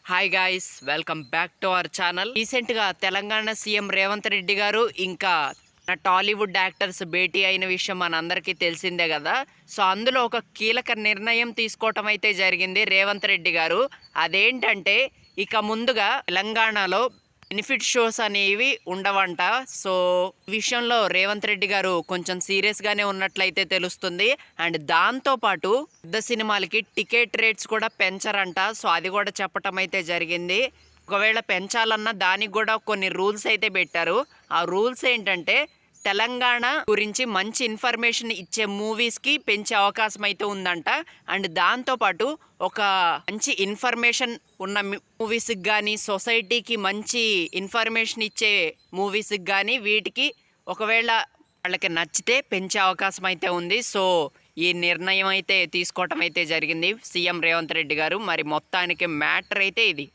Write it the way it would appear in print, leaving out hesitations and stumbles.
Hi guys, welcome back to our channel. రీసెంట్గా Telangana CM Revanth Reddy గారు ఇంకా టాలీవుడ్ యాక్టర్స్ భేటీ అయిన విషయం మనందరికీ తెలిసిందే కదా. సో అందులో ఒక కీలక నిర్ణయం తీసుకోవటం అయితే జరిగింది రేవంత్ రెడ్డి గారు. అదేంటంటే ఇక ముందుగా తెలంగాణలో బెనిఫిట్ షోస్ అనేవి ఉండవంట. సో ఈ విషయంలో రేవంత్ రెడ్డి గారు కొంచెం సీరియస్గానే ఉన్నట్లయితే తెలుస్తుంది. అండ్ దాంతోపాటు పెద్ద సినిమాలకి టికెట్ రేట్స్ కూడా పెంచరంట. సో అది కూడా చెప్పటం అయితే జరిగింది. ఒకవేళ పెంచాలన్నా దానికి కూడా కొన్ని రూల్స్ అయితే పెట్టారు. ఆ రూల్స్ ఏంటంటే తెలంగాణ గురించి మంచి ఇన్ఫర్మేషన్ ఇచ్చే మూవీస్కి పెంచే అవకాశం అయితే ఉందంట. అండ్ దాంతోపాటు ఒక మంచి ఇన్ఫర్మేషన్ ఉన్న మూవీస్కి కానీ, సొసైటీకి మంచి ఇన్ఫర్మేషన్ ఇచ్చే మూవీస్కి కానీ వీటికి ఒకవేళ వాళ్ళకి నచ్చితే పెంచే అవకాశం అయితే ఉంది. సో ఈ నిర్ణయం అయితే తీసుకోవటం అయితే జరిగింది సీఎం రేవంత్ రెడ్డి గారు. మరి మొత్తానికి మ్యాటర్ అయితే ఇది.